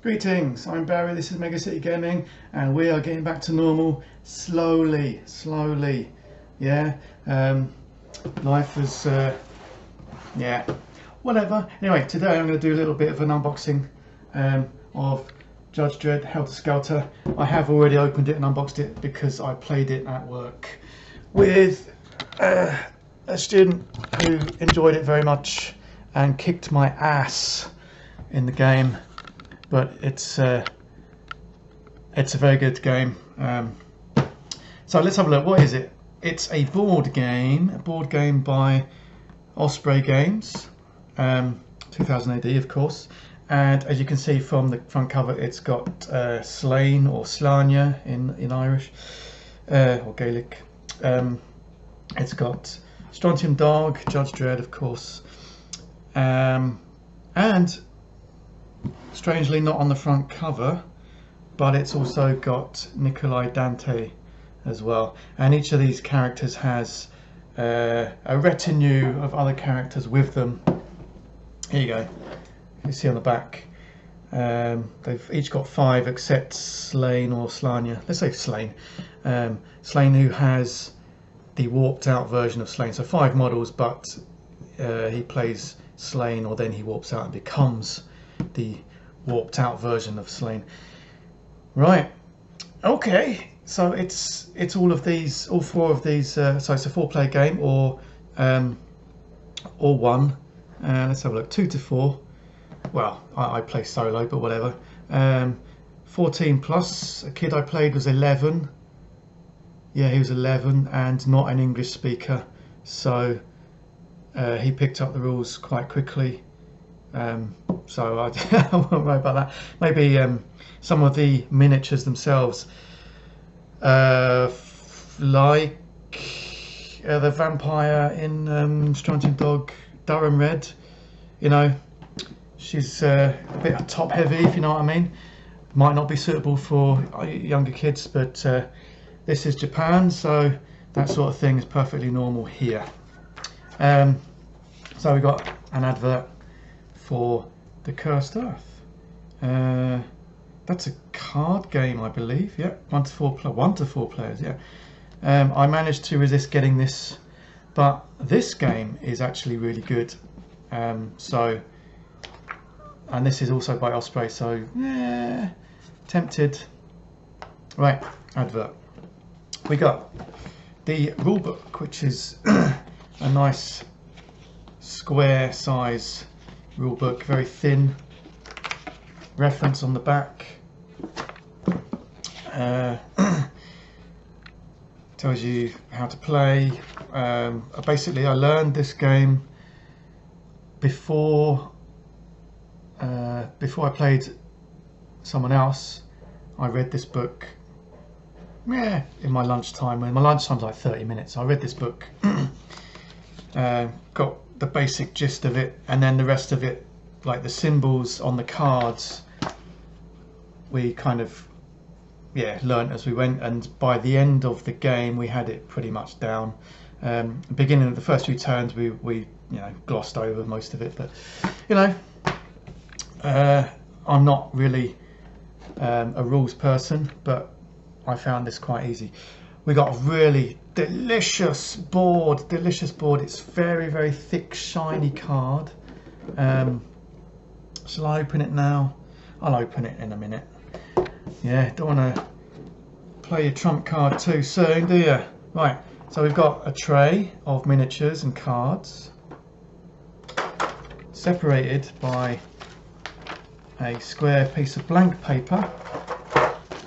Greetings, I'm Barry, this is Mega City Gaming, and we are getting back to normal slowly, yeah. Life is, yeah, whatever. Anyway, today I'm going to do a little bit of an unboxing of Judge Dredd Helter Skelter. I have already opened it and unboxed it because I played it at work with a student who enjoyed it very much and kicked my ass in the game. But it's a very good game. So let's have a look. What is it? It's a board game by Osprey Games, 2000 AD, of course. And as you can see from the front cover, it's got Slain or Slania in Irish or Gaelic. It's got Strontium Dog, Judge Dredd, of course, and strangely not on the front cover, but it's also got Nikolai Dante as well, and each of these characters has a retinue of other characters with them. Here you go, you see on the back, they've each got 5 except Slain or Slania. Let's say Slain. Slain, who has the warped out version of Slain, so 5 models, but he plays Slain, or then he warps out and becomes the warped out version of Slain. Right, okay, so it's all 4 of these, so it's a 4-player game, or 1. Let's have a look. 2 to 4. Well, I play solo, but whatever. 14 plus. A kid I played was 11. Yeah, he was 11 and not an English speaker, so he picked up the rules quite quickly. So I won't worry about that. Maybe some of the miniatures themselves, like the vampire in Strontium Dog, Durham Red. You know, she's a bit top heavy, if you know what I mean. Might not be suitable for younger kids, but this is Japan, so that sort of thing is perfectly normal here. So we got an advert for the Cursed Earth. That's a card game, I believe. Yeah, 1 to 4 players. Yeah. I managed to resist getting this, but this game is actually really good. And this is also by Osprey, so yeah, tempted. Right, advert. We got the rulebook, which is a nice square size rulebook, very thin. Reference on the back. Tells you how to play. Basically, I learned this game before I played someone else. I read this book, yeah, in my lunchtime. My lunchtime's like 30 minutes. So I read this book, got the basic gist of it, and then the rest of it, like the symbols on the cards, we kind of, yeah, learned as we went, and by the end of the game we had it pretty much down. Beginning of the first few turns we you know, glossed over most of it, but you know, I'm not really a rules person, but I found this quite easy. We got a really delicious board. It's very thick, shiny card. Shall I open it now? I'll open it in a minute. Yeah, don't want to play your trump card too soon, do you? Right, so we've got a tray of miniatures and cards, separated by a square piece of blank paper.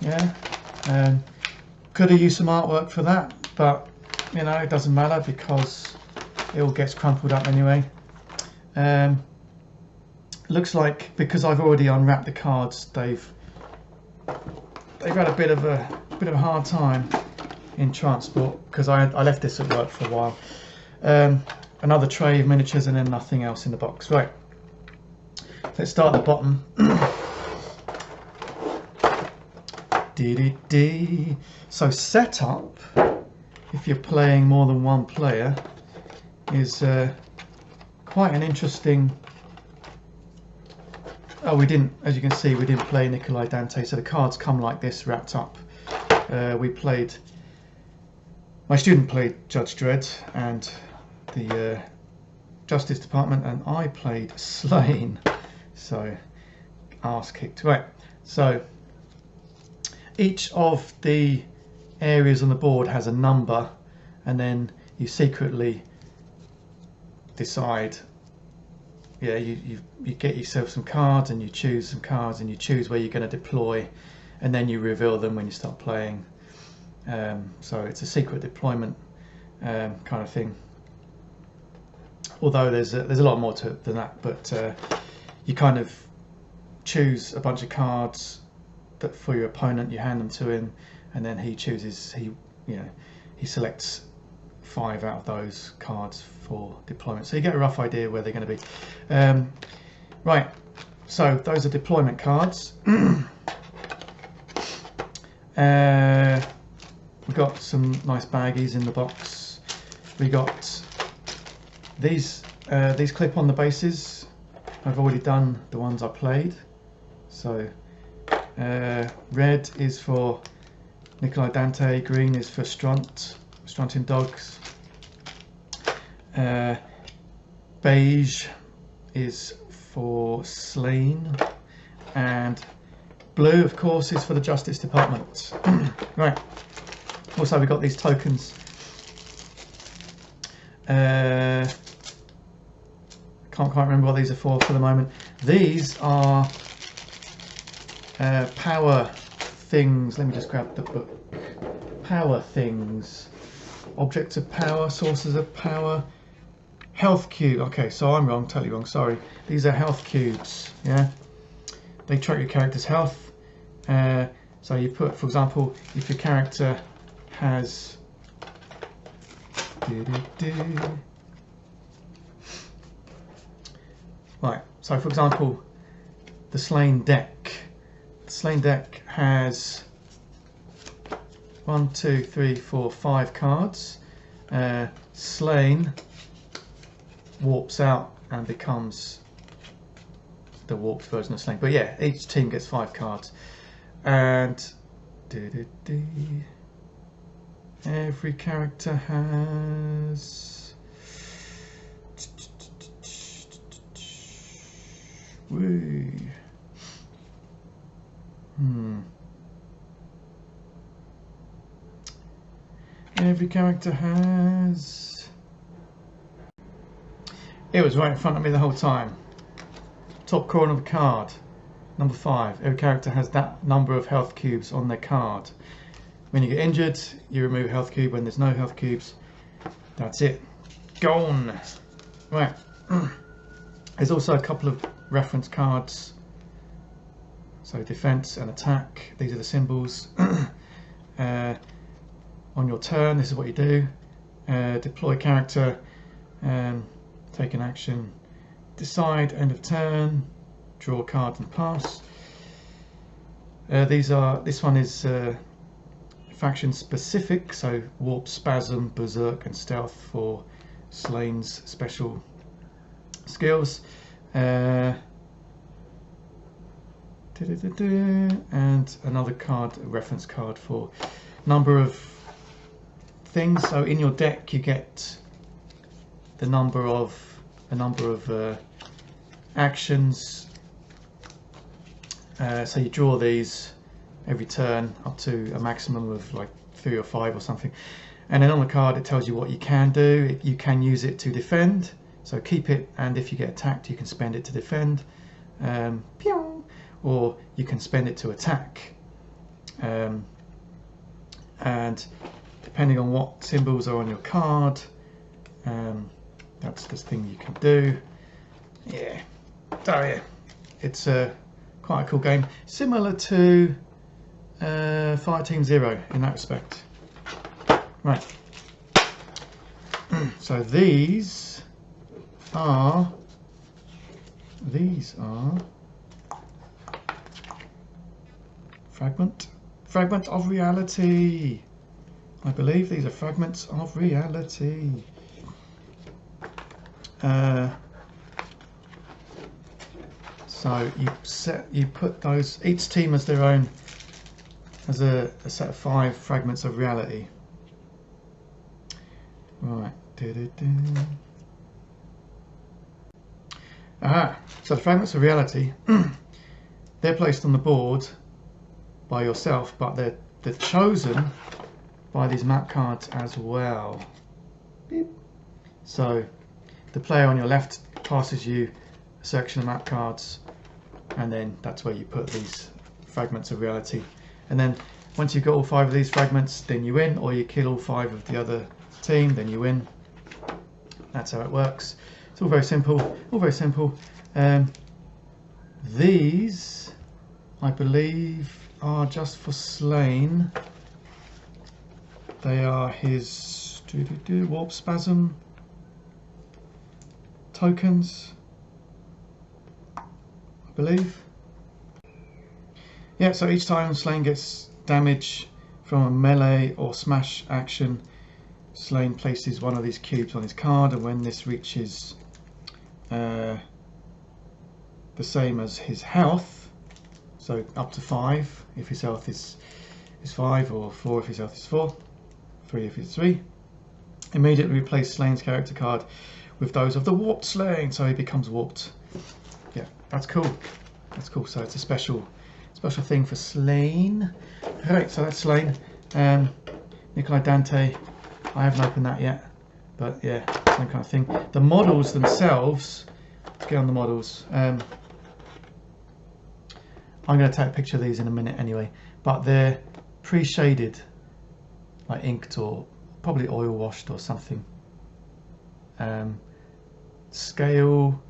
Yeah, could have used some artwork for that, but you know, it doesn't matter because it all gets crumpled up anyway. Looks like, because I've already unwrapped the cards, they've had a bit of a hard time in transport, because I left this at work for a while. Another tray of miniatures and then nothing else in the box. Right, let's start at the bottom. So setup, if you're playing more than one player, is quite an interesting Oh, we didn't, as you can see, we didn't play Nikolai Dante, so the cards come like this, wrapped up. My student played Judge Dredd and the Justice Department, and I played Slain, so arse kicked. Right, so each of the areas on the board has a number, and then you secretly decide, yeah, you get yourself some cards and you choose some cards and you choose where you're going to deploy, and then you reveal them when you start playing. So it's a secret deployment kind of thing, although there's a lot more to it than that, but you kind of choose a bunch of cards that for your opponent, you hand them to him, and then he chooses, he selects 5 out of those cards for deployment, so you get a rough idea where they're going to be. Right, so those are deployment cards. We've got some nice baggies in the box. We got these clip on the bases. I've already done the ones I played. So red is for Nikolai Dante, green is for Strunting Dogs. Beige is for Slain, and blue, of course, is for the Justice Department. Right. Also, we've got these tokens. Can't quite remember what these are for the moment. These are power things. Let me just grab the book. Power things. Objects of power, sources of power. Health cube. Okay, so I'm wrong, totally wrong, sorry. These are health cubes, yeah? They track your character's health. So you put, for example, if your character has right, so for example, the Slain deck. The Slain deck has 1, 2, 3, 4, 5 cards. Slain warps out and becomes the warped version of Slain. But yeah, each team gets 5 cards. And every character has every character has, it was right in front of me the whole time, top corner of the card, number 5. Every character has that number of health cubes on their card. When you get injured, you remove a health cube. When there's no health cubes, that's it, gone. Right. There's also a couple of reference cards. So defense and attack, these are the symbols. On your turn, this is what you do. Deploy character, take an action, decide, end of turn, draw a card and pass. This one is faction specific, so Warp, Spasm, Berserk and Stealth for Slain's special skills. And another card, a reference card for number of things. So in your deck you get the number of actions. So you draw these every turn up to a maximum of like 3 or 5 or something, and then on the card it tells you what you can do. You can use it to defend, so keep it, and if you get attacked you can spend it to defend, or you can spend it to attack, and depending on what symbols are on your card, that's the thing you can do. Yeah, so yeah, it's quite a cool game, similar to Fireteam Zero in that respect. Right, so these are fragment of reality. I believe these are fragments of reality. So you put those, each team has their own, as a set of 5 fragments of reality. Right. Aha. So the fragments of reality, they're placed on the board by yourself, but they're chosen by these map cards as well. Beep. So the player on your left passes you a section of map cards, and then that's where you put these fragments of reality. And then once you've got all 5 of these fragments, then you win, or you kill all 5 of the other team, then you win. That's how it works. It's all very simple, all very simple. These, I believe, are just for Slain. They are his warp spasm tokens, I believe. Yeah, so each time Slain gets damage from a melee or smash action, Slain places one of these cubes on his card, and when this reaches the same as his health, so up to 5 if his health is 5, or 4 if his health is 4, 3 if it's 3, immediately replace Slain's character card with those of the warped Slain, so he becomes warped. Yeah, that's cool. That's cool. So it's a special thing for Slain. Right, so that's Slain. Nikolai Dante, I haven't opened that yet, but yeah, same kind of thing. The models themselves, let's get on the models. I'm going to take a picture of these in a minute anyway, but they're pre-shaded, like inked or probably oil washed or something. Scale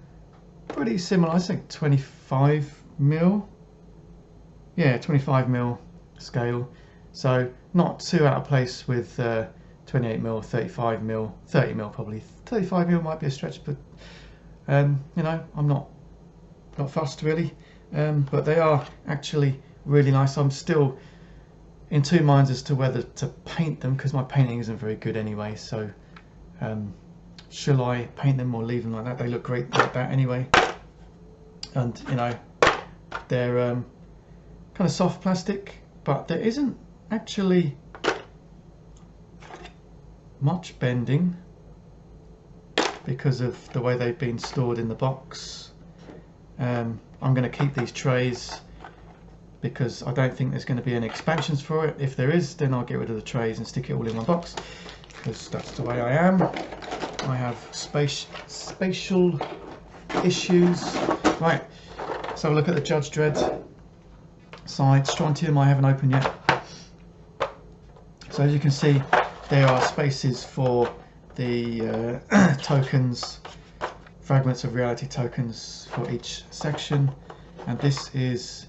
pretty similar, I think 25mm. Yeah, 25mm scale, so not too out of place with 28mm, 35mm, 30mm probably. 35mm might be a stretch, but you know, I'm not fussed really. But they are actually really nice. I'm still in 2 minds as to whether to paint them, because my painting isn't very good anyway, so shall I paint them or leave them like that? They look great like that anyway, and you know, they're kind of soft plastic, but there isn't actually much bending because of the way they've been stored in the box. I'm going to keep these trays because I don't think there's going to be any expansions for it. If there is, then I'll get rid of the trays and stick it all in one box, because that's the way I am. I have spatial issues. Right, let's have a look at the Judge Dredd side. Strontium I haven't opened yet. So as you can see, there are spaces for the tokens, fragments of reality tokens for each section, and this is,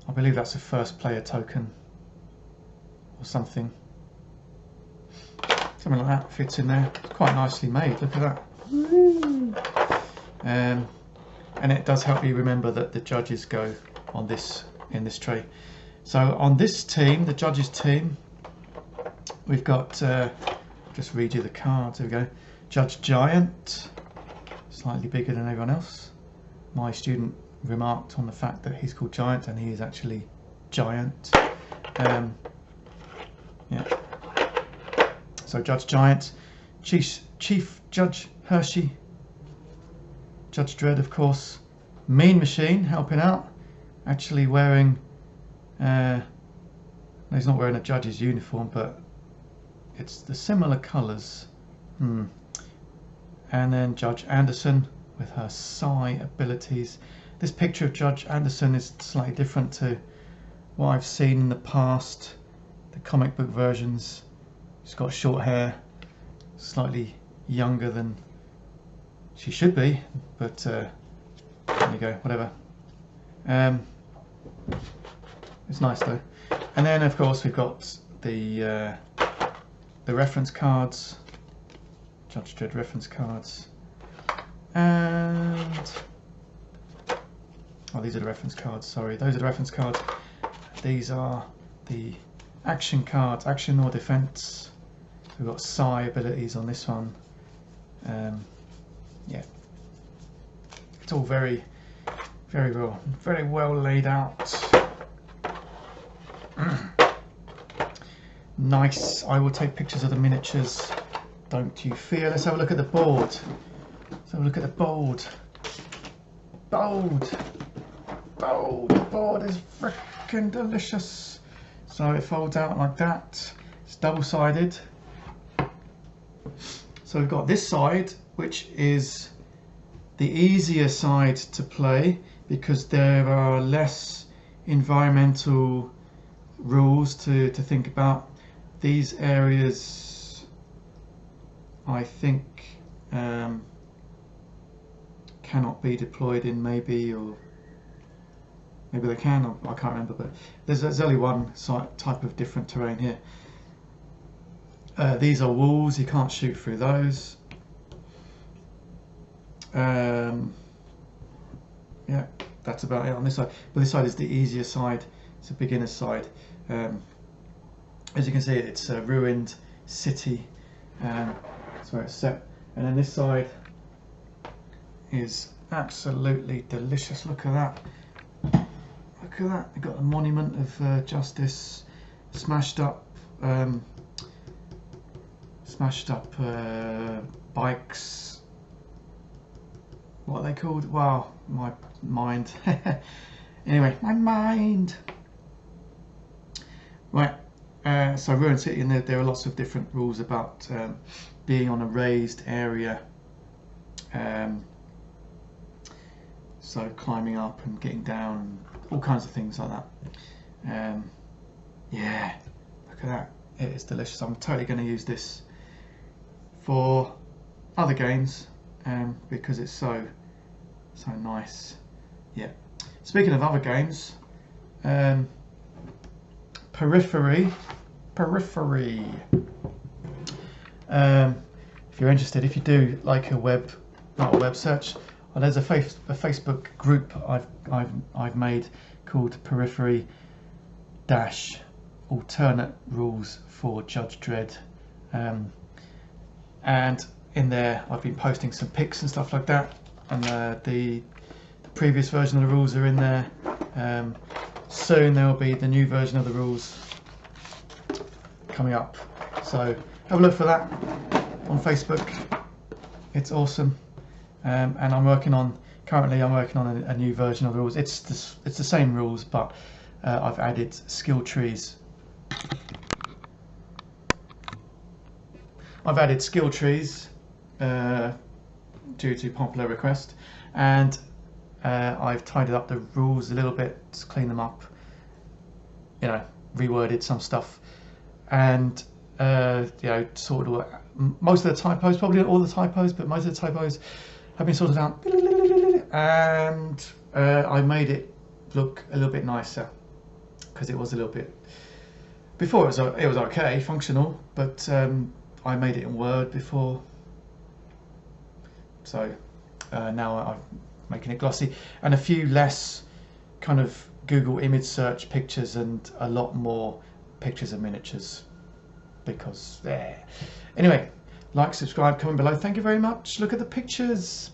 I believe that's a first player token or something. Something like that fits in there. It's quite nicely made, look at that. And it does help you remember that the judges go on this, in this tray. So on this team, the judges team, we've got, just read you the cards, there we go. Judge Giant, slightly bigger than everyone else. My student remarked on the fact that he's called Giant and he is actually Giant. Yeah. So Judge Giant, Chief Judge Hershey, Judge Dredd of course, Mean Machine helping out, actually wearing, he's not wearing a judge's uniform, but it's the similar colours. And then Judge Anderson with her psi abilities. This picture of Judge Anderson is slightly different to what I've seen in the past, the comic book versions. She's got short hair, slightly younger than she should be, but there you go, whatever. It's nice though. And then of course we've got the reference cards, Judge Dredd reference cards, and oh, these are the reference cards, sorry, those are the reference cards. These are the action cards, action or defense. We've got psi abilities on this one. Yeah, it's all very very well laid out. Nice. I will take pictures of the miniatures, don't you fear. Let's have a look at the board. Let's have a look at the board. Bold. The board is freaking delicious. So it folds out like that. It's double-sided. So we've got this side, which is the easier side to play because there are less environmental rules to think about. These areas, I think, cannot be deployed in, maybe, or maybe they can, or I can't remember, but there's only one type of different terrain here. These are walls, you can't shoot through those. Yeah, that's about it on this side, but this side is the easier side. It's a beginner's side. As you can see, it's a ruined city. That's where it's set. And then this side is absolutely delicious. Look at that. Look at that. They've got the monument of justice, smashed up bikes. What are they called? Wow, my mind. Anyway, my mind. Right. So ruined city, and there are lots of different rules about being on a raised area. So climbing up and getting down, all kinds of things like that. Yeah, look at that. It is delicious. I'm totally going to use this for other games because it's so nice. Yeah. Speaking of other games, Periphery. If you're interested, if you do like not a web search, well, there's a Facebook group I've made called Periphery Alternate Rules for Judge Dredd, and in there I've been posting some pics and stuff like that, and the previous version of the rules are in there. Soon there will be the new version of the rules coming up, so have a look for that on Facebook. It's awesome. And currently I'm working on a new version of the rules. It's the same rules, but I've added skill trees. Due to popular request, and I've tidied up the rules a little bit to clean them up, reworded some stuff, and sorted all, most of the typos, probably not all the typos, but most of the typos have been sorted out, and I made it look a little bit nicer, because it was a little bit, before it was okay, functional, but I made it in Word before, so now I'm making it glossy, and a few less kind of Google image search pictures and a lot more pictures of miniatures, because there. Anyway, like, subscribe, comment below. Thank you very much. Look at the pictures.